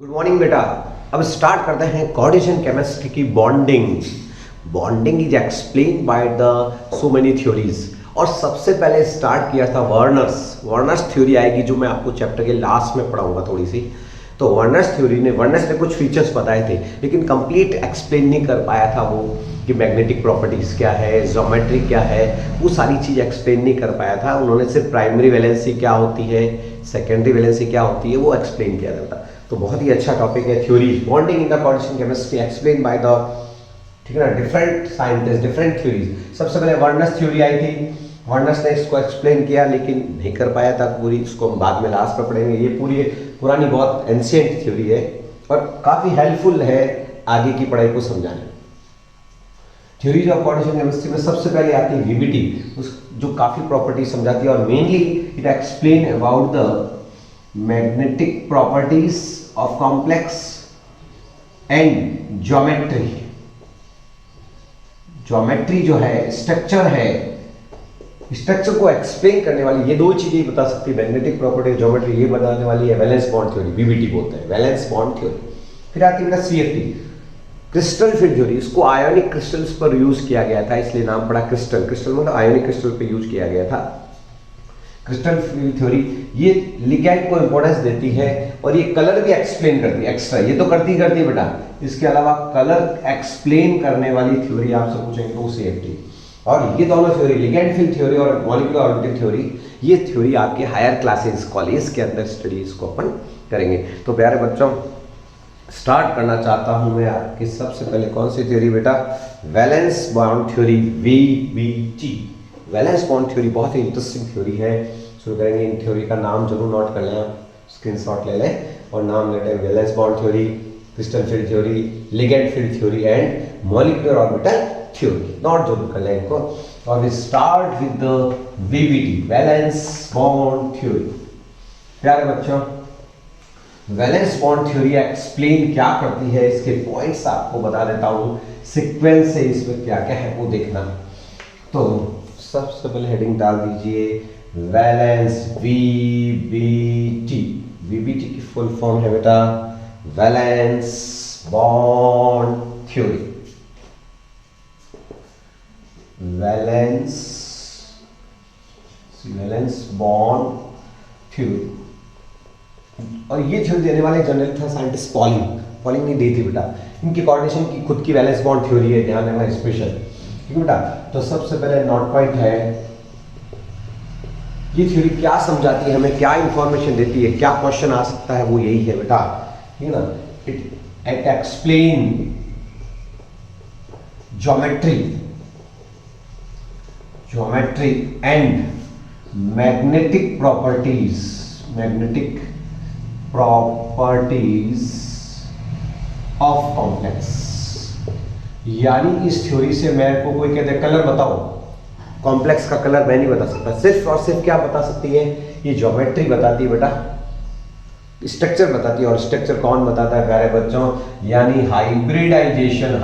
Good morning बेटा। अब start करते हैं कोऑर्डिनेशन केमिस्ट्री की bonding. Bonding is explain by the so many theories. और सबसे पहले स्टार्ट किया था वर्नर्स थ्योरी आएगी जो मैं आपको चैप्टर के लास्ट में पढ़ाऊंगा थोड़ी सी। तो वर्नर्स ने कुछ फीचर्स बताए थे लेकिन कंप्लीट एक्सप्लेन नहीं कर पाया था वो कि मैग्नेटिक प्रॉपर्टीज क्या है, ज्योमेट्री क्या है, वो सारी चीज़ एक्सप्लेन नहीं कर पाया था। उन्होंने सिर्फ प्राइमरी वैलेंसी क्या होती है, सेकेंडरी वैलेंसी क्या होती है वो एक्सप्लेन किया था। तो बहुत ही अच्छा टॉपिक है theory bonding in the coordination chemistry explain by the, ठीक है ना, डिफरेंट साइंटिस्ट, डिफरेंट थ्योरीज। सबसे पहले वर्नर्स थ्योरी आई थी। वर्नर्स ने इसको एक्सप्लेन किया लेकिन नहीं कर पाया था पूरी, इसको हम बाद में लास्ट में पढ़ेंगे। ये पूरी पुरानी बहुत एंशिएंट थ्योरी है और काफ़ी हेल्पफुल है आगे की पढ़ाई को समझाने। थ्योरीज ऑफ कोऑर्डिनेशन केमिस्ट्री में सबसे पहले आती है वीबीटी, जो काफ़ी प्रॉपर्टी समझाती है और mainly it explain about the magnetic properties of complex and geometry. Geometry जो है, स्ट्रक्चर है, स्ट्रक्चर को एक्सप्लेन करने वाली ये दो चीजें बता सकती है, मैग्नेटिक प्रॉपर्टी, ज्योमेट्री, ये बताने वाली है वैलेंस बॉन्ड थ्योरी, वीबीटी बोलते हैं, वैलेंस बॉन्ड थ्योरी। फिर आती है सीएफटी, क्रिस्टल फील्ड थ्योरी। इसको आयोनिक क्रिस्टल्स पर यूज किया गया था इसलिए नाम पड़ा क्रिस्टल। क्रिस्टल मतलब आयोनिक क्रिस्टल पर यूज किया गया था। क्रिस्टल फील्ड थ्योरी ये लिगैंड को इंपॉर्टेंस देती है और ये कलर भी एक्सप्लेन करती है एक्स्ट्रा। ये तो करती है बेटा, इसके अलावा कलर एक्सप्लेन करने वाली थ्योरी आपसे पूछेंगे तो सीएफटी। और ये दोनों थ्योरी, लिगैंड फील्ड थ्योरी और मॉलिक्यूलर ऑर्बिटल थ्योरी, ये थ्योरी आपके हायर क्लासेस कॉलेज के अंदर स्टडी इसको अपन करेंगे। तो प्यारे बच्चों, स्टार्ट करना चाहता हूं मैं आपकी सबसे पहले कौन सी थ्योरी बेटा, valence bond theory, VBT. Valence bond theory बहुत ही इंटरेस्टिंग थ्योरी है। शुरू करेंगे, इन थ्योरी का नाम जरूर नोट कर लें, स्क्रीनशॉट ले लें और नाम लेते हैं valence bond theory, crystal field theory, ligand field theory and molecular orbital theory. Note जरूर कर लें इनको। और we start with the VBT, valence bond theory. प्यारे बच्चों, वैलेंस बॉन्ड थ्योरी एक्सप्लेन क्या करती है, इसके पॉइंट्स आपको बता देता हूं, सीक्वेंस से इसमें क्या क्या है वो देखना। तो सबसे पहले हेडिंग डाल दीजिए वैलेंस, वीबीटी। वीबीटी की फुल फॉर्म है बेटा valence bond theory. Valence bond theory. और ये थ्योरी देने वाले जनरल था साइंटिस्ट पॉलिंग ने दी थी बेटा। इनकी कोऑर्डिनेशन की खुद की वैलेंस बॉन्ड थ्योरी है, ध्यान रखना स्पेशल, ठीक है बेटा। तो सबसे पहले नोट पॉइंट है, ये थ्योरी क्या समझाती है, हमें क्या इंफॉर्मेशन देती है, क्या क्वेश्चन आ सकता है वो यही है बेटा, ठीक है ना। It explain geometry and magnetic properties of complex. यानी इस थ्योरी से मेरे को कोई कहते कलर बताओ, कॉम्प्लेक्स का कलर मैं नहीं बता सकता, सिर्फ और सिर्फ क्या बता सकती है, ये ज्योमेट्री बताती है बेटा, स्ट्रक्चर बताती है। और स्ट्रक्चर कौन बताता है प्यारे बच्चों, यानी हाइब्रिडाइजेशन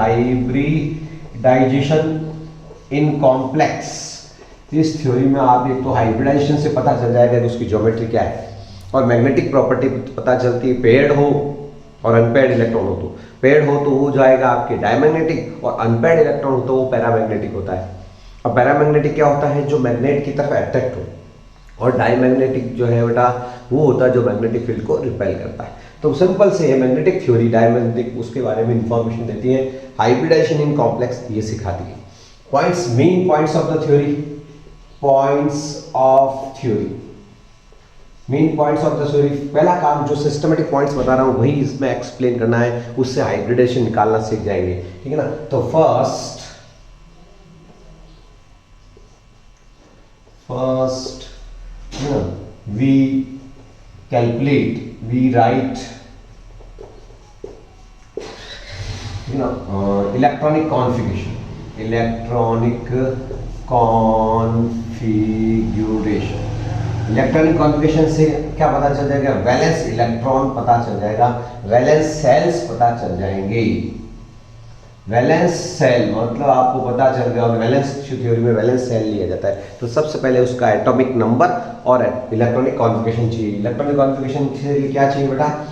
इन कॉम्प्लेक्स। इस थ्योरी में आप एक तो हाइब्रिडाइजेशन से पता चल जाएगा कि उसकी ज्योमेट्री क्या है, और मैग्नेटिक प्रॉपर्टी पता चलती है, पेयर्ड हो और अनपेयर्ड इलेक्ट्रॉन हो। तो पेयर्ड हो तो हो जाएगा आपके डायमैग्नेटिक, और अनपेयर्ड इलेक्ट्रॉन हो तो वो पैरामैग्नेटिक होता है। और पैरामैग्नेटिक क्या होता है, जो मैग्नेट की तरफ अट्रैक्ट हो, और डायमैग्नेटिक जो है बेटा वो होता है जो मैग्नेटिक फील्ड को रिपेल करता है। तो सिंपल से है, मैग्नेटिक थ्योरी डायमैग्नेटिक उसके बारे में इंफॉर्मेशन देती है, हाइब्रिडाइजेशन इन कॉम्प्लेक्स ये सिखाती है। Points, main points of the theory, main points of the theory. पहला काम जो सिस्टमेटिक पॉइंट्स बता रहा हूं वही इसमें एक्सप्लेन करना है, उससे हाइब्रिडेशन निकालना सीख जाएंगे, ठीक है ना। तो first we calculate, we write, electronic configuration से क्या पता चल जाएगा, वैलेंस इलेक्ट्रॉन पता चल जाएगा, वैलेंस सेल्स पता चल जाएंगे। वैलेंस सेल मतलब आपको पता चल गया, और वैलेंस थ्योरी में वैलेंस सेल लिया जाता है। तो सबसे पहले उसका एटॉमिक नंबर और इलेक्ट्रॉनिक कॉन्फ़िगरेशन चाहिए। इलेक्ट्रॉनिक कॉन्फ़िगरेशन के लिए क्या चाहिए बेटा,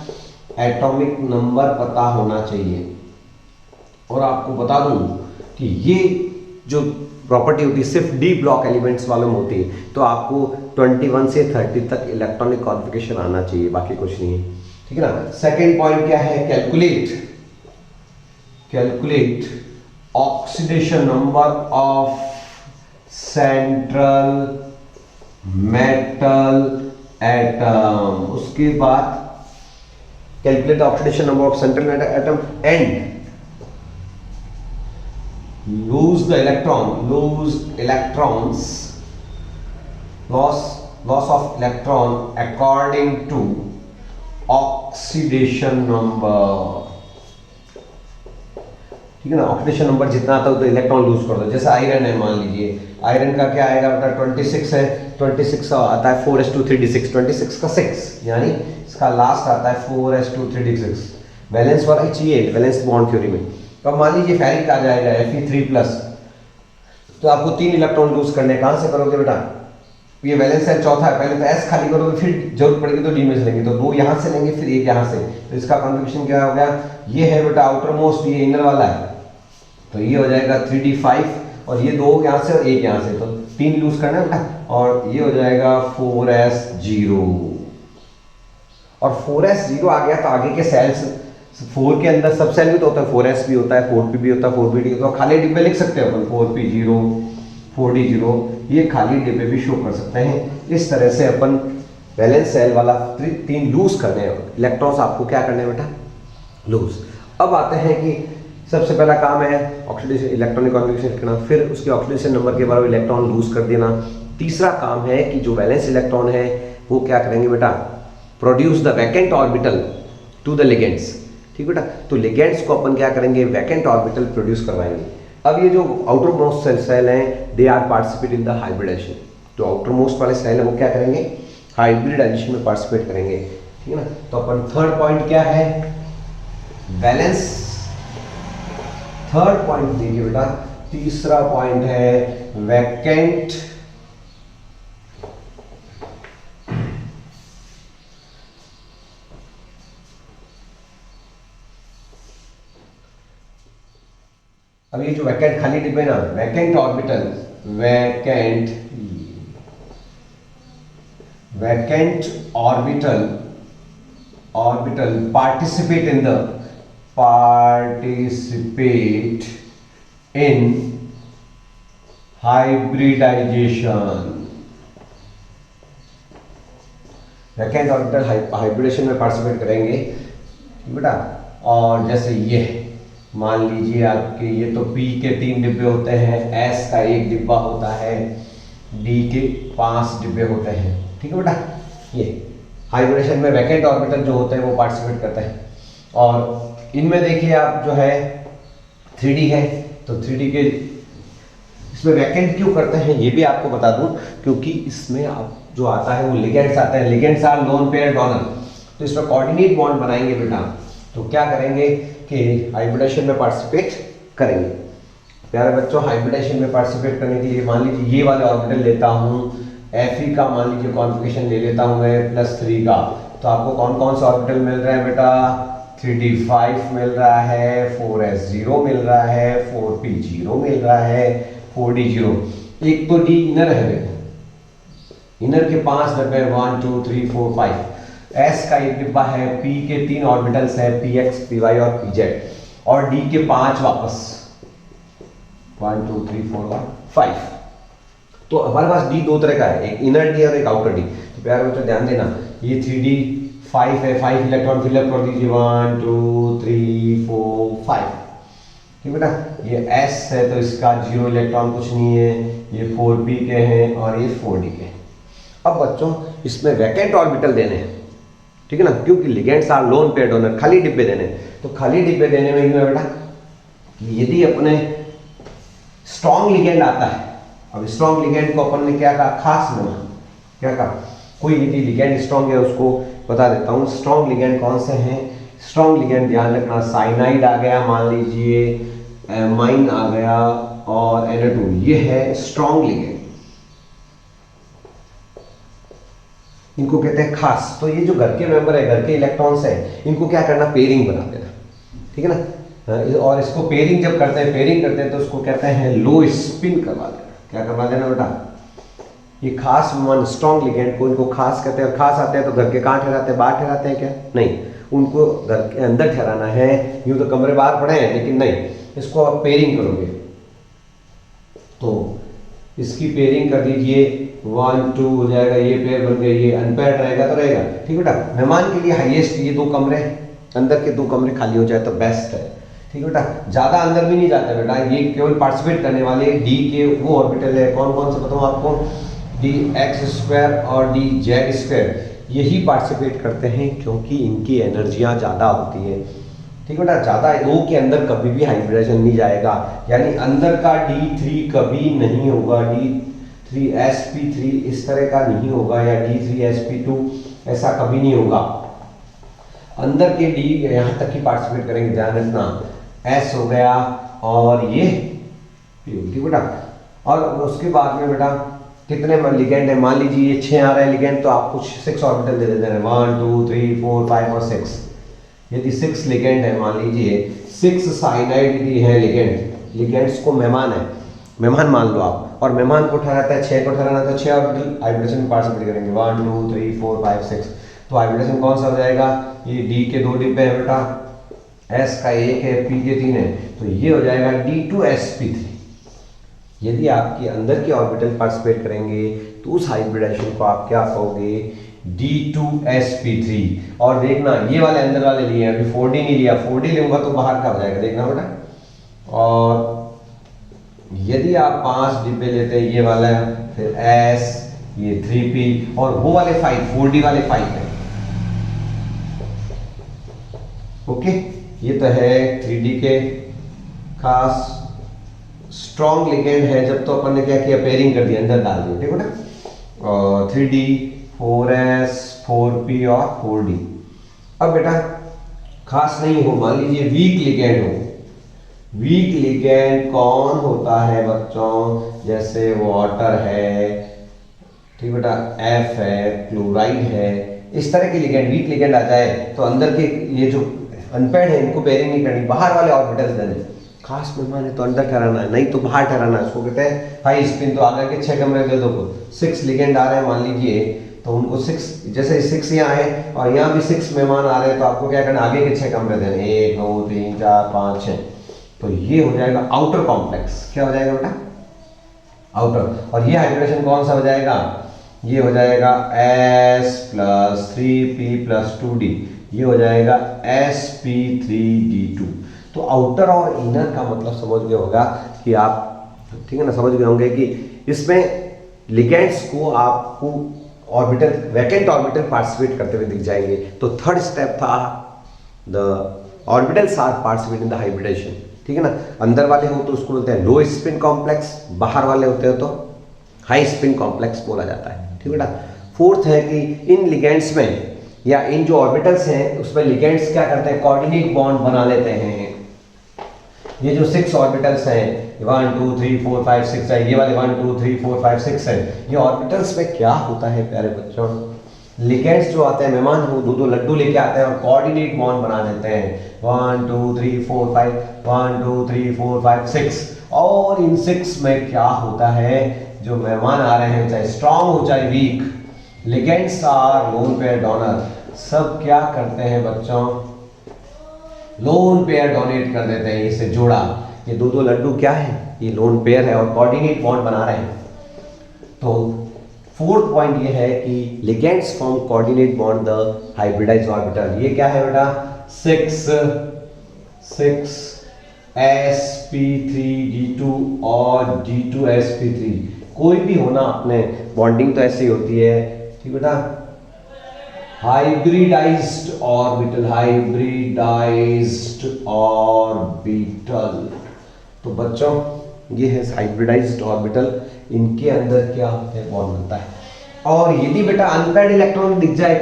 एटॉमिक नंबर पता होना चाहिए। और आपको बता दूं कि ये जो प्रॉपर्टी होती है सिर्फ डी ब्लॉक एलिमेंट्स वालों में होती है, तो आपको 21 से 30 तक इलेक्ट्रॉनिक कॉन्फ़िगरेशन आना चाहिए, बाकी कुछ नहीं है, ठीक है ना। सेकेंड पॉइंट क्या है, calculate oxidation number of central metal atom. उसके बाद calculate oxidation number of central metal atom and lose loss of electron according to oxidation number, ठीक है ना। ऑक्सीडेशन नंबर जितना आता है तो इलेक्ट्रॉन लूज कर दो। जैसे आयरन है, मान लीजिए आयरन का क्या आएगा बेटा, 26 है, 26 आता है 4s2 3d6, 26 का 6, यानी इसका लास्ट आता है 4s2 3d6। बैलेंस वाला ही चाहिए वैलेंस बॉन्ड थ्योरी में। तो मान लीजिए फेरिक आ जाएगा Fe3+, तो आपको 3 इलेक्ट्रॉन लूज करने, कहां से करोगे बेटा, ये वैलेंस सेल चौथा है, पहले तो S खाली करोगे, फिर जरूरत पड़ेगी तो D में से लेंगे, तो 2 यहां से लेंगे, फिर 1 यहां से, तो इसका कॉन्फ़िगरेशन क्या हो गया, ये है बेटा आउटर मोस्ट, ये इनर वाला है, तो ये हो जाएगा 3d5, और ये 2 यहां से और 1 यहां से, तो 3 लूज करना है बेटा, और ये हो जाएगा 4s0। और 4s0 आ गया तो आगे के सेल्स, 4 के अंदर सब सेल भी तो होता है, 4s भी होता है, 4p भी होता है, 4p तो खाली डिब्बे लिख सकते हैं अपन, 4p0 4d0, ये खाली डिब्बे भी शो कर सकते हैं। इस तरह से अपन वैलेंस सेल वाला 3 लूज करने हैं, इलेक्ट्रॉन्स आपको क्या करने हैं बेटा, लूज। अब आते हैं कि सबसे पहला काम है ऑक्सीडेशन, इलेक्ट्रॉनिक कॉन्फ़िगरेशन लिखना, फिर उसके ऑक्सीडेशन नंबर के बारे में इलेक्ट्रॉन लूज कर देना। तीसरा काम है कि जो वैलेंस इलेक्ट्रॉन है वो क्या करेंगे बेटा, produce the vacant orbital to the ligands, ठीक बेटा। तो लिगेंड्स को अपन क्या करेंगे, वैकेंट ऑर्बिटल प्रोड्यूस करवाएंगे। अब ये जो आउटर मोस्ट सेल हैं, they are participate in the hybridization, तो आउटर मोस्ट वाले सेल है वो क्या करेंगे, हाइब्रिडाइजेशन में पार्टिसिपेट करेंगे, ठीक है ना। तो अपन थर्ड पॉइंट क्या है, वैलेंस, थर्ड पॉइंट देखिए बेटा, तीसरा पॉइंट है वैकेंट अब ये जो वैकेंट खाली डिब्बे ना, vacant orbital, vacant orbital participate in hybridization, vacant orbital hybridization में पार्टिसिपेट करेंगे बेटा। और जैसे ये मान लीजिए आपके, ये तो P के 3 डिब्बे होते हैं, S का 1 डिब्बा होता है, D के 5 डिब्बे होते हैं, ठीक है बेटा। ये हाइब्रिडेशन में वैकेंट ऑर्बिटल जो होते हैं वो पार्टिसिपेट करते हैं। और इनमें देखिए आप जो है 3D है, तो 3D के इसमें वैकेंट क्यों करते हैं ये भी आपको बता दूं, क्योंकि इसमें आप जो आता है वो लिगेंड्स आते हैं, ligands are lone pair donor, तो इसमें कोऑर्डिनेट बॉन्ड बनाएंगे बेटा। तो क्या करेंगे कि हाइब्रिडेशन में पार्टिसिपेट करेंगे। प्यारे बच्चों, हाइब्रिडेशन में पार्टिसिपेट करने के लिए मान लीजिए ये वाले ऑर्बिटल लेता हूँ, Fe का मान लीजिए कॉन्फ़िगरेशन ले लेता हूँ मैं +3 का, तो आपको कौन कौन से ऑर्बिटल मिल रहे हैं बेटा, 3d5 मिल रहा है, 4s0 मिल रहा है, 4p0 मिल रहा है, 4d0, एक तो d इनर है बेटा, इनर के 5 डब्बे 1 2 3 4 5, S का 1 डिब्बा है, P के 3 ऑर्बिटल्स है, px py और pz, और D के 5 वापस 1 2 3 4 1 5। तो हमारे पास D 2 तरह का है, एक इनर D और एक आउटर D। तो प्यारे बच्चों ध्यान देना, ये 3d5 है, 5 इलेक्ट्रॉन फिलअप कर दीजिए, 1 2 3 4 5, ठीक बेटा। ये S है तो इसका 0 इलेक्ट्रॉन कुछ नहीं है, ये 4p के हैं और ये 4d के हैं। अब बच्चों इसमें वैकेंट ऑर्बिटल देने हैं, ठीक है ना, क्योंकि ligands are lone pair donor, खाली डिब्बे देने। तो खाली डिब्बे देने में क्यों है बेटा, यदि अपने स्ट्रॉन्ग लिगेंड आता है, अब स्ट्रॉन्ग लिगेंड को अपन ने क्या कहा, खास लेना, क्या कहा, कोई यदि लिगेंड स्ट्रॉन्ग है उसको बता देता हूँ। स्ट्रॉन्ग लिगेंड कौन से हैं, स्ट्रॉन्ग लिगेंड ध्यान रखना, साइनाइड आ गया, मान लीजिए एमाइन आ गया, और Na2, ये है स्ट्रॉन्ग लिगेंड। इनको कहते हैं खास। तो ये जो घर के मेंबर है, घर के इलेक्ट्रॉन्स है, इनको क्या करना, पेयरिंग बना देना, ठीक है ना। और इसको पेयरिंग जब करते हैं, पेयरिंग करते हैं तो उसको कहते हैं लो स्पिन करवा देना। क्या करवा देना बेटा, ये खास वन स्ट्रॉन्ग लिगेंड को इनको खास कहते हैं। खास आते हैं तो घर के कहाँ ठहराते हैं, बाहर ठहराते हैं क्या, नहीं, उनको घर के अंदर ठहराना है। यूँ तो कमरे बाहर पड़े हैं, लेकिन नहीं, इसको आप पेयरिंग करोगे तो इसकी पेयरिंग कर दीजिए, 1 2 हो जाएगा, ये पेयर बन गया, ये अनपेयर्ड रहेगा तो रहेगा, ठीक है बेटा। मेहमान के लिए हाईएस्ट ये 2 कमरे, अंदर के 2 कमरे खाली हो जाए तो बेस्ट है, ठीक है बेटा। ज़्यादा अंदर भी नहीं जाता बेटा, ये केवल पार्टिसिपेट करने वाले डी के वो ऑर्बिटल है, कौन कौन से बताऊँ आपको, dx² और dz², यही पार्टिसिपेट करते हैं क्योंकि इनकी एनर्जियाँ ज़्यादा होती है, ठीक है बेटा। ज़्यादा 2 के अंदर कभी भी हाइब्रिडेशन नहीं जाएगा, यानी अंदर का D3 कभी नहीं होगा, D3sp3 इस तरह का नहीं होगा, या D3sp2 ऐसा कभी नहीं होगा। अंदर के D यहाँ तक ही पार्टिसिपेट करेंगे, ध्यान रखना, S हो गया और ये P, ठीक बेटा। और उसके बाद में बेटा कितने लिगेंड है, मान लीजिए ये 6 आ रहे हैं लिगेंड, तो आप कुछ 6 ऑर्बिटल दे देते हैं, 1 2 3 4 5 और 6। यदि 6 लिगेंड है, मान लीजिए 6 साइनाइड है लिगेंड, लिगेंड्स को मेहमान है, मेहमान मान लो आप, और मेहमान को ठहराता है 6 को ठहराना, तो 6 ऑर्बिटल हाइब्रिडेशन में पार्टिसिपेट करेंगे, 1 2 3 4 5 6। तो हाइब्रिडेशन कौन सा हो जाएगा, ये डी के 2 डिब्बे हैं बेटा, एस का 1 है, पी के 3 है, तो ये हो जाएगा D2sp3। यदि आपके अंदर के ऑर्बिटल पार्टिसिपेट करेंगे तो उस हाइब्रिडेशन को आप क्या कहोगे, D2sp3। और देखना ये वाले अंदर वाले लिए हैं, अभी 4D नहीं लिया, 4D लूंगा तो बाहर का हो जाएगा, देखना बेटा। और यदि आप 5 डिब्बे लेते हैं, ये वाला फिर S, ये 3p, और वो वाले 5 4D वाले 5 है, ओके। ये तो है 3D के खास स्ट्रॉन्ग लिगेंड है, जब तो अपन ने क्या किया, पेयरिंग कर दिया, अंदर डाल दिया, ठीक है बेटा। और 3D 4s 4p और 4D। अब बेटा खास नहीं हो, मान लीजिए वीक लिगेंड हो, वीक लिगेंड कौन होता है बच्चों, जैसे वाटर है, ठीक बेटा, F है, क्लोराइड है, इस तरह के लिगेंड, वीक लिगेंड आ जाए तो अंदर के ये जो अनपेयर्ड है इनको पेयरिंग नहीं करनी, बाहर वाले ऑर्बिटल्स देने। खास मेहमान है तो अंदर ठहराना है, नहीं तो बाहर ठहराना है, उसको कहते हैं हाई स्पिन। तो आगे के 6 कमरे दे दो, 6 लिगेंड आ रहे हैं मान लीजिए, तो उनको 6, जैसे 6 यहाँ है और यहाँ भी 6 मेहमान आ रहे हैं, तो आपको क्या करना, आगे के 6 कमरे देने, 1 2 3 4 5 6। तो ये हो जाएगा आउटर कॉम्प्लेक्स। क्या हो जाएगा बेटा, आउटर। और ये हाइब्रिडेशन कौन सा हो जाएगा, ये हो जाएगा S + 3p + 2d, ये हो जाएगा sp3d2। तो आउटर और इनर का मतलब समझ गए होगा कि आप, ठीक है ना, समझ गए होंगे कि इसमें लिगेंड्स को आपको ऑर्बिटल, वैकेंट ऑर्बिटल पार्टिसिपेट करते हुए दिख जाएंगे। तो थर्ड स्टेप था the orbitals are participate in the hybridization, ठीक है ना। अंदर वाले हो तो उसको बोलते हैं लो स्पिन कॉम्प्लेक्स, बाहर वाले होते हो तो हाई स्पिन कॉम्प्लेक्स बोला जाता है, ठीक है बेटा। फोर्थ है कि इन लिगेंड्स में या इन जो ऑर्बिटल्स हैं उसमें लिगेंड्स क्या करते हैं, कोऑर्डिनेट बॉन्ड बना लेते हैं। ये जो 6 ऑर्बिटल्स हैं, 1 2 3 4 5 6 है, ये वाले 1 2 3 4 5 6 है, ये ऑर्बिटल्स में क्या होता है प्यारे बच्चों, लिगेंड्स जो आते हैं, मेहमान हो 2 लड्डू लेके आते हैं और कोऑर्डिनेट बॉन्ड बना देते हैं, 1 2 3 4 5 1 2 3 4 5 6। और इन 6 में क्या होता है, जो मेहमान आ रहे हैं चाहे स्ट्रॉन्ग हो चाहे weak, ligands are lone pair donor, सब क्या करते हैं बच्चों, लोन पेयर डोनेट कर देते हैं। इसे जोड़ा, ये 2 लड्डू क्या है, ये लोन पेयर है और कोऑर्डिनेट बॉन्ड बना रहे हैं। तो फोर्थ पॉइंट ये है कि ligands form coordinate bond the hybridised orbital. ये क्या है बेटा, 6 sp3d2 और d2sp3, कोई भी होना अपने बॉन्डिंग तो ऐसे ही होती है, ठीक बेटा। Hybridised orbital, hybridised orbital. तो बच्चों ये है हाइब्रिडाइज्ड ऑर्बिटल, इनके अंदर क्या है, बॉन्ड बनता है। और यदि बेटा अनपेयर्ड इलेक्ट्रॉन दिख जाए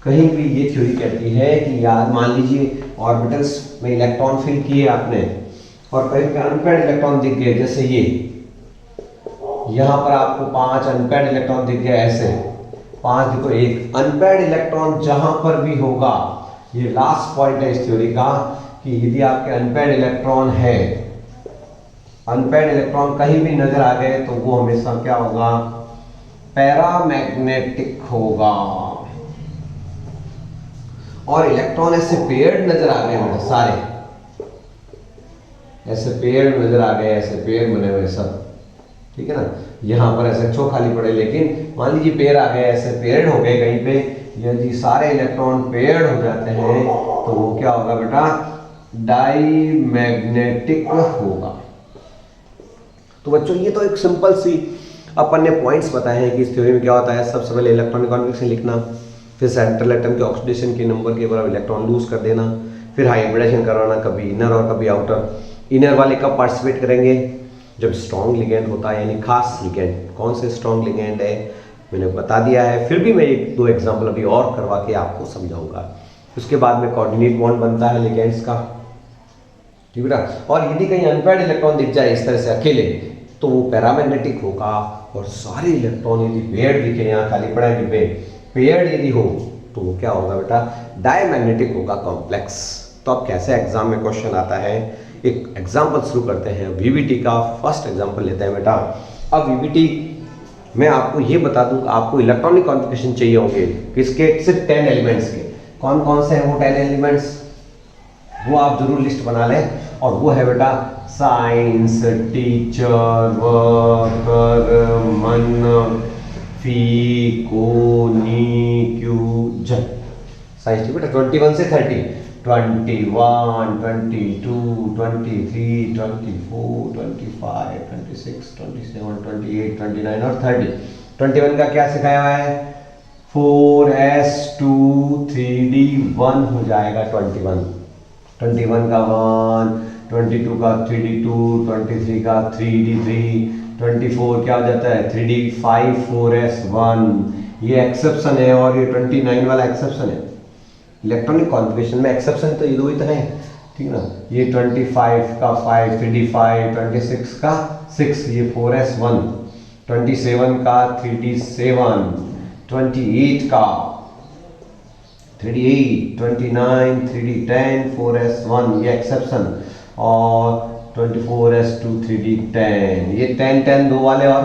कहीं भी, ये थ्योरी कहती है कि यार मान लीजिए ऑर्बिटल्स में इलेक्ट्रॉन फिल किए आपने और कहीं पे अनपेयर्ड इलेक्ट्रॉन दिख गए, जैसे यहाँ पर आपको 5 अनपेयर्ड इलेक्ट्रॉन दिख गया ऐसे, 5 देखो, एक अनपेयर्ड इलेक्ट्रॉन जहां पर भी होगा, ये लास्ट पॉइंट है इस थ्योरी का, कि यदि आपके अनपेयर्ड इलेक्ट्रॉन है, अनपेयर्ड इलेक्ट्रॉन कहीं भी नजर आ गए तो वो हमेशा क्या होगा, पैरामैग्नेटिक होगा। और इलेक्ट्रॉन ऐसे पेयर्ड नजर आ गए मेरे सारे, ऐसे पेयर्ड नजर आ गए, ऐसे पेयर बने हुए सब, ठीक है ना। यहाँ पर ऐसे छो खाली पड़े, लेकिन मान लीजिए पेयर आ गए, ऐसे पेयर्ड हो गए कहीं पे, यदि सारे इलेक्ट्रॉन पेयर्ड हो जाते हैं तो वो क्या होगा बेटा, डाईमैग्नेटिक होगा। तो बच्चों ये तो एक सिंपल सी अपन ने पॉइंट्स बताए हैं कि इस थ्योरी में क्या होता है। सबसे पहले इलेक्ट्रॉनिक कॉन्फिगरेशन लिखना, फिर सेंट्रल एटम के ऑक्सीडेशन के नंबर के बराबर इलेक्ट्रॉन लूज कर देना, फिर हाइब्रिडेशन करवाना, कभी इनर और कभी आउटर। इनर वाले कब पार्टिसिपेट करेंगे, जब स्ट्रॉन्ग लिगेंड होता है, यानी खास लिगेंड। कौन से स्ट्रॉन्ग लिगेंड है मैंने बता दिया है, फिर भी मैं एक दो एग्जांपल अभी और करवा के आपको समझाऊंगा। उसके बाद में कोऑर्डिनेट बॉन्ड बनता है लिगेंड्स का, ठीक है। और यदि कहीं अनपेयर्ड इलेक्ट्रॉन दिख जाए इस तरह से अकेले, तो वो पैरामैग्नेटिक होगा। और सारे इलेक्ट्रॉन यदि पेयर्ड दिखे, यहाँ खाली पड़ा है डिब्बे, पेयर्ड यदि हो तो वो क्या होगा बेटा, डायमैग्नेटिक होगा, कॉम्प्लेक्स। तो अब कैसे एग्जाम में क्वेश्चन आता है, एक एग्जाम्पल शुरू करते हैं। वीवीटी का फर्स्ट एग्जाम्पल लेते हैं बेटा। अब वीवीटी मैं आपको ये बता दूं, आपको इलेक्ट्रॉनिक कॉन्फिगरेशन चाहिए होंगे किसके, सिर्फ 10 एलिमेंट्स के। कौन कौन से हैं वो 10 एलिमेंट्स, वो आप जरूर लिस्ट बना लें। और वो है बेटा साइंस टीचर वर्कर मन फी को नी क्यू जन। साइंस बेटा 21 से 30, 21, 22, 23, 24, 25, 26, 27, 28, 29 और 30। 21 का क्या सिखाया हुआ है, 4s2 3d 1 हो जाएगा 21। 21 का 1, 22 का 3d2, 23 का 3d3, 24 क्या हो जाता है 3d5 4s1। ये एक्सेप्शन है और ये 29 वाला एक्सेप्शन है। इलेक्ट्रॉनिक कॉन्फिगरेशन में एक्सेप्शन तो ये दो ही तो है, ठीक ना। ये 25 का 5 3d5, 26 का 6 ये 4s1, 27 का 3d7, 28 का 3d8, 29 3d10 4s1 ये एक्सेप्शन, और 24s2 3d10 ये 10 10 दो वाले और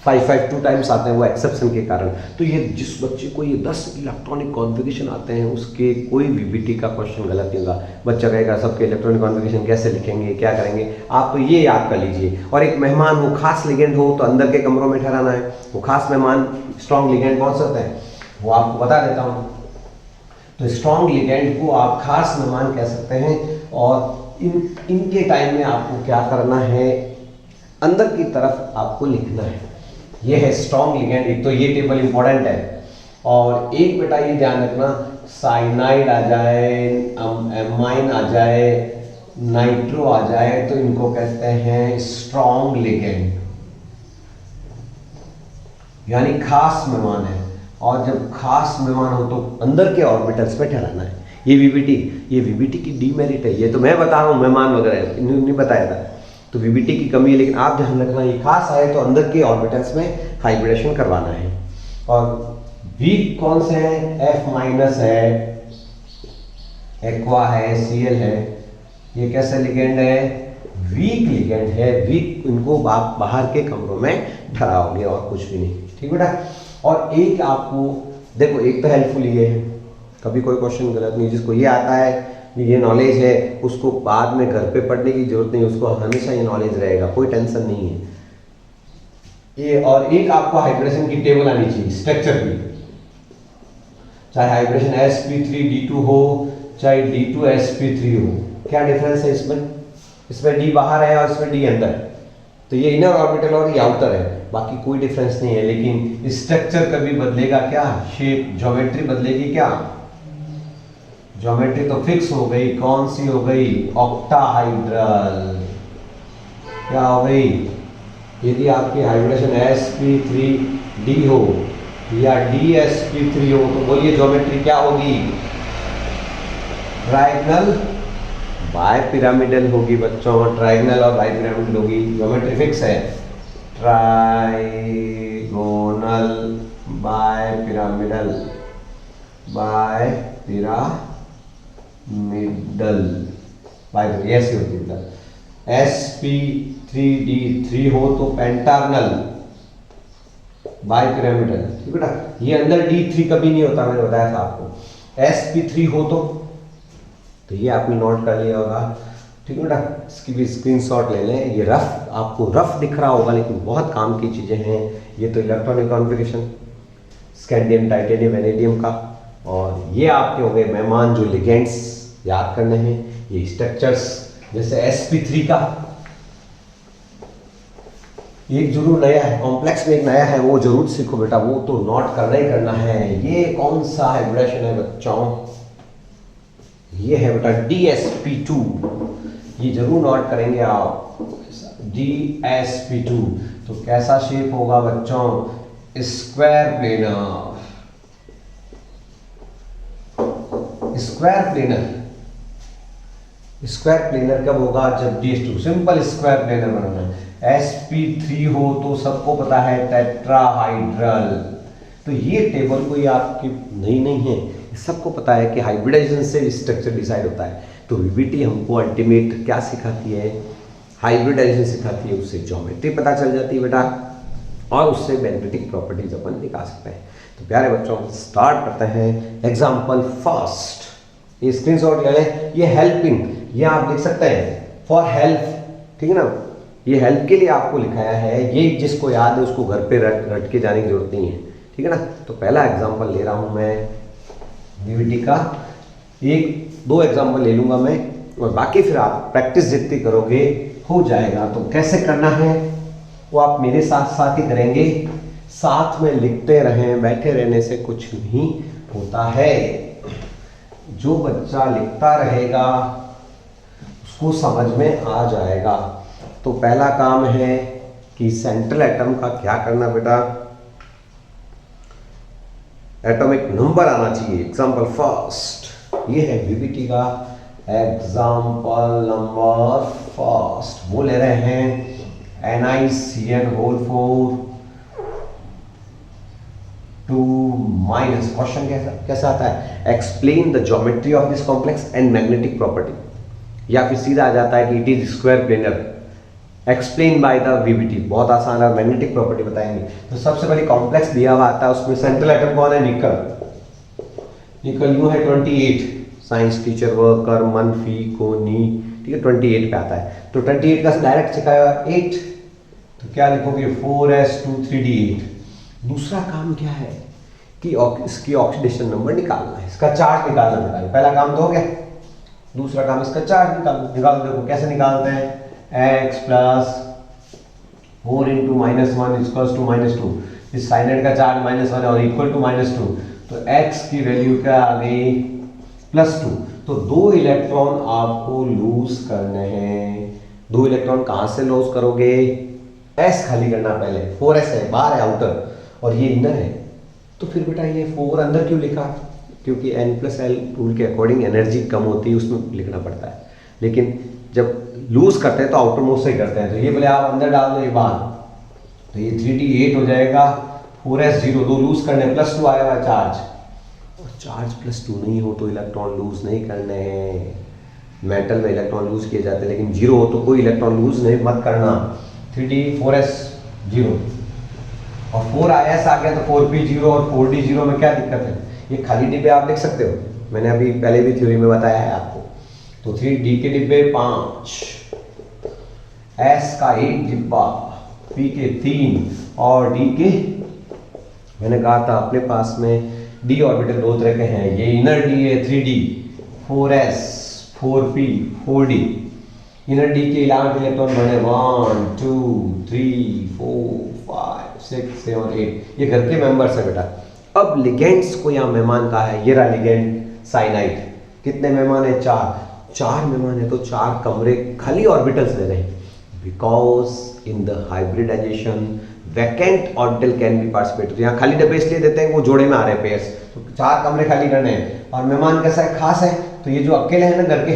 5 5 2 टाइम्स आते हैं, वो एक्सेप्शन के कारण। तो ये जिस बच्चे को ये 10 इलेक्ट्रॉनिक कॉन्फिगरेशन आते हैं उसके कोई वीवीटी का क्वेश्चन गलत नहीं होगा। बच्चा कहेगा सबके इलेक्ट्रॉनिक कॉन्फिगरेशन कैसे लिखेंगे, क्या करेंगे, आप तो ये याद कर लीजिए। और एक मेहमान हो, खास लिगेंड हो तो अंदर के कमरों में ठहराना है। वो खास मेहमान स्ट्रॉन्ग लिगेंड कौन सा होता है वो आपको बता देता हूँ। तो स्ट्रॉन्ग लिगेंड को आप खास मेहमान कह सकते हैं। और इनके टाइम में आपको क्या करना है, अंदर की तरफ आपको लिखना है। ये है स्ट्रॉन्ग लिगेंड, एक तो ये टेबल इंपॉर्टेंट है। और एक बेटा ये ध्यान रखना, साइनाइड आ जाए, एमाइन आ जाए, नाइट्रो आ जाए तो इनको कहते हैं स्ट्रॉन्ग लिगेंड, यानी खास मेहमान है। और जब खास मेहमान हो तो अंदर के ऑर्बिटल्स में ठहराना है। ये वीवीटी की डीमेरिट है, ये तो मैं बता रहा हूँ, मेहमान वगैरह नहीं बताया था। तो वीवीटी की कमी है, लेकिन आप ध्यान रखना ये खास आए तो अंदर के ऑर्बिटल्स में हाइब्रिडेशन करवाना है। और वीक कौन से हैं, F माइनस है, एक्वा है, Cl है। ये कैसे लिगेंड है, वीक लिगेंड है। वीक इनको आप बाहर के कमरों में ठहराओगे और कुछ भी नहीं, ठीक बेटा। और एक आपको देखो, एक तो हेल्पफुल ये है, कभी कोई क्वेश्चन गलत नहीं, जिसको ये आता है ये नॉलेज है उसको बाद में घर पे पढ़ने की जरूरत नहीं, उसको हमेशा ये नॉलेज रहेगा, कोई टेंशन नहीं है ये। और एक आपको हाइब्रिडेशन की टेबल आनी चाहिए स्ट्रक्चर की, चाहे हाइब्रिडेशन sp3d2 हो चाहे d2sp3 हो। क्या डिफरेंस है इसमें d बाहर है और इसमें d अंदर है। तो ये इनर ऑर्बिटल और ये आउटर है, बाकी कोई डिफरेंस नहीं है। लेकिन स्ट्रक्चर कभी बदलेगा क्या, शेप ज्योमेट्री बदलेगी क्या, ज्योमेट्री तो फिक्स हो गई। कौन सी हो गई, ऑक्टाहाइड्रल। क्या हो गई, यदि आपकी हाइब्रिडेशन sp3d हो या dsp3 हो तो बोलिए ज्योमेट्री क्या होगी, ट्रायंगल बाय पिरामिडल होगी बच्चों। ट्रायंगल और बाय पिरामिडल होगी, ज्योमेट्री फिक्स है, ट्राइगोनल बाय पिरामिडल ऐसी होती है। sp3d3 हो तो पेंटागनल बाय पिरामिडल, ठीक है ना। ये अंदर d3 कभी नहीं होता, मैंने बताया था आपको। sp3 हो तो ये आपने नोट कर लिया होगा, ठीक है बेटा। इसकी भी स्क्रीनशॉट ले लें। ये रफ, आपको रफ दिख रहा होगा लेकिन बहुत काम की चीज़ें हैं। ये तो electronic configuration scandium, titanium, vanadium का। और ये आपके हो गए मेहमान जो लिगेंड्स याद करने हैं। ये स्ट्रक्चर्स जैसे sp3 का एक जरूर नया है, कॉम्प्लेक्स में एक नया है, वो जरूर सीखो बेटा, वो तो नोट करना ही करना है। ये कौन सा हाइब्रिडेशन है बच्चों? ये है बेटा dsp2, ये जरूर नोट करेंगे आप, dsp2। तो कैसा शेप होगा बच्चों? Square planar. Square planar, square planar कब होगा? जब ds2, सिंपल स्क्वायर प्लेनर बनाना है। sp3 हो तो सबको पता है टेट्राहाइड्रल। तो ये टेबल कोई आपकी नहीं है, सबको पता है कि हाइब्रिडाइजेशन से स्ट्रक्चर डिसाइड होता है। तो वीबीटी हमको अल्टीमेट क्या सिखाती है? हाइब्रिडाइजेशन सिखाती है, उससे ज्योमेट्री पता चल जाती है बेटा, और उससे मैग्नेटिक प्रॉपर्टीज अपन निकाल सकते हैं। तो प्यारे बच्चों स्टार्ट करते हैं। एग्जाम्पल फर्स्ट, ये स्क्रीनशॉट ले लें। ये हेल्पिंग, ये आप लिख सकते हैं फॉर हेल्प, ठीक है ना। ये हेल्प के लिए आपको लिखाया है, ये जिसको याद है उसको घर पे रट के जाने की जरूरत नहीं है, ठीक है ना। तो पहला एग्जाम्पल ले रहा हूँ मैं वीबीटी का, एक दो एग्जाम्पल ले लूँगा मैं, और बाकी फिर आप प्रैक्टिस जितनी करोगे हो जाएगा। तो कैसे करना है वो आप मेरे साथ साथ ही करेंगे, साथ में लिखते रहें। बैठे रहने से कुछ नहीं होता है, जो बच्चा लिखता रहेगा उसको समझ में आ जाएगा। तो पहला काम है कि सेंट्रल एटम का क्या करना बेटा? एटॉमिक नंबर आना चाहिए। एग्जाम्पल फर्स्ट, ये है वीबीटी का एग्जाम्पल नंबर फर्स्ट। वो ले रहे हैं NiCN4 2 माइनस। क्वेश्चन कैसा आता है? Explain the geometry of this complex and magnetic property, या फिर सीधा आ जाता है कि it is square planar, explain by the VBT. बहुत आसान है, मैग्नेटिक प्रॉपर्टी बताएंगे। तो सबसे पहले कॉम्प्लेक्स दिया हुआ आता है, उसमें सेंट्रल एटम कौन है? निकल। निकल यूं है 28, साइंस टीचर वर्कर मन फी को नी, ठीक है 28 पे आता है। तो 28 का डायरेक्ट सिखाया 8, तो क्या लिखोगे? 4s23d8। दूसरा काम क्या है कि इसकी ऑक्सीडेशन नंबर निकालना है, इसका चार्ज निकालना बेटा। पहला काम तो हो गया, दूसरा काम इसका चार्ज निकालो। देखो कैसे निकालते हैं? x plus 4 into -1 equals to -2। इस साइनेड का चार्ज -1 और इक्वल टू -2, तो x की वैल्यू क्या आ गई? +2। तो 2 इलेक्ट्रॉन आपको लूज करने हैं। 2 इलेक्ट्रॉन कहां से लूज करोगे? s खाली करना पहले। 4s है, बाहर है आउटर, और ये इनर है। तो फिर बेटा ये 4 अंदर क्यों लिखा? क्योंकि n+l रूल के अकॉर्डिंग एनर्जी कम होती है, उसमें लिखना पड़ता है। लेकिन जब लूज करते हैं तो आउटर मोस्ट से करते हैं, तो ये बोले आप अंदर डाल दो ये बाहर, तो ये 3d8 हो जाएगा। 4s0, 2 लूज करने, +2 आया हुआ चार्ज, और चार्ज +2 नहीं हो तो इलेक्ट्रॉन लूज नहीं करने हैं। मेटल में इलेक्ट्रॉन लूज किए जाते हैं, लेकिन 0 हो तो कोई इलेक्ट्रॉन लूज नहीं मत करना। 3d4s0 और 4s आ गया तो 4p0 और 4d0 में क्या दिक्कत है? ये खाली डिब्बे आप लिख सकते हो, मैंने अभी पहले भी थ्योरी में बताया है आपको। तो 3d के डिब्बे 5, s का 1 डिब्बा, p के 3 और d के, मैंने कहा था अपने पास में d ऑर्बिटल 2 तरह के हैं। ये इनर d है 3d, 4s, 4p, 4d। Inner d के 11 इलेक्ट्रॉन बने 1 2 3 4 5 6 7 8। ये घर के मेंबर्स है बेटा। अब लिगेंड्स को यहाँ मेहमान कहा है, ये रहा लिगेंड साइनाइड। कितने मेहमान है? 4 मेहमान है, तो 4 कमरे खाली ऑर्बिटल्स ले रहे हैं। Because in the hybridization vacant orbital can be participate. तो यहाँ खाली डब्बे इसलिए देते हैं वो जोड़े में आ रहे हैं पेयर्स, तो 4 कमरे खाली करने हैं। और मेहमान कैसा है? खास है। तो ये जो अकेले हैं ना घर के,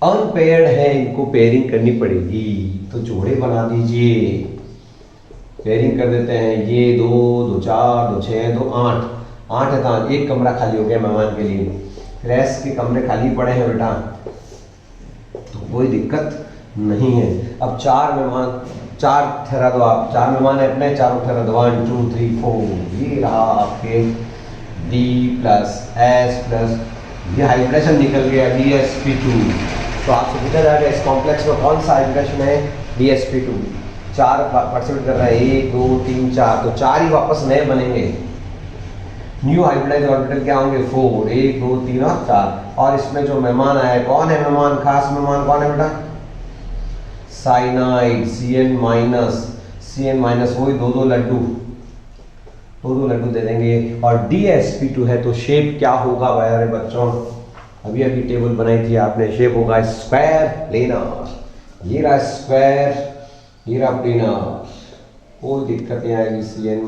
अनपेयर्ड है, इनको पेयरिंग करनी पड़ेगी, तो जोड़े बना दीजिए। पेयरिंग कर देते हैं, ये 2 2 4 2 6 2 8 8 है, तो एक कमरा खाली हो गया मेहमान के लिए। रेस्ट के कमरे खाली पड़े हैं बेटा, तो कोई दिक्कत नहीं है। अब 4 मेहमान, 4 ठहरा दो आप, 4 मेहमान है अपने, चारों ठहरा दो, 1 2 3 4। ये रहा आपके D प्लस S प्लस, ये हाइब्रिडेशन निकल गया DsP2। तो आपसे पूछा जाएगा इस कॉम्प्लेक्स में कौन सा हाइब्रिडेशन है, DsP2। 4 पार्टिसिपेट कर रहा है, 1 2 3 4, तो 4 ही वापस नए बनेंगे। न्यू हाइब्रिडाइज ऑर्बिटल क्या होंगे, 4 1 2 3 और 4। और इसमें जो मेहमान आया है, कौन है मेहमान, खास मेहमान कौन है बेटा, साइनाइड Cn माइनस, वही 2 लड्डू, 2 लड्डू दे देंगे। और DsP2 है तो शेप क्या होगा प्यारे बच्चों, अभी अभी टेबल बनाई थी आपने, शेप होगा स्क्वायर प्लेनर। ये रहा स्क्वायर, ये रहा प्लेनर, कोई दिक्कत नहीं आएगी। Cn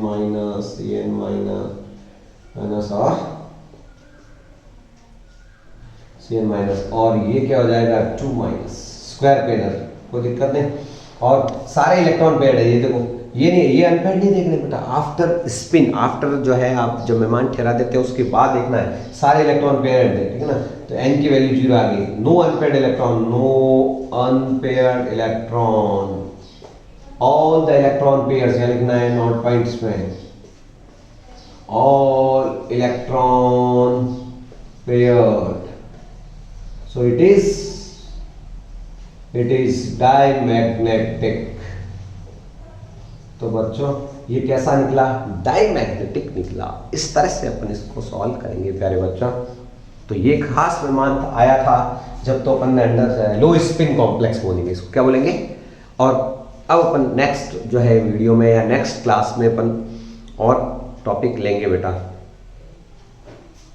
माइनस और ये क्या हो जाएगा 2 माइनस, स्क्वायर प्लेनर, कोई दिक्कत नहीं। और सारे इलेक्ट्रॉन पेयर्ड है, ये देखो, ये नहीं, ये अनपेयर्ड नहीं देखने बेटा, आफ्टर स्पिन, आफ्टर जो है आप जब मेहमान ठहरा देते हैं उसके बाद देखना है, सारे इलेक्ट्रॉन पेयर्ड है, ठीक है ना। तो n की वैल्यू 0 आ गई, no unpaired electron, all the electron pairs, यहाँ लिखना है नोट पॉइंट्स में, all electron paired, so it is diamagnetic. तो बच्चों ये कैसा निकला, डायमैग्नेटिक निकला। इस तरह से अपन इसको सॉल्व करेंगे प्यारे बच्चों। तो ये खास मेहमान आया था जब, तो अपन ने अंडर लो स्पिन कॉम्प्लेक्स बोलेंगे इसको, क्या बोलेंगे। और अब अपन नेक्स्ट जो है वीडियो में या नेक्स्ट क्लास में अपन और टॉपिक लेंगे बेटा।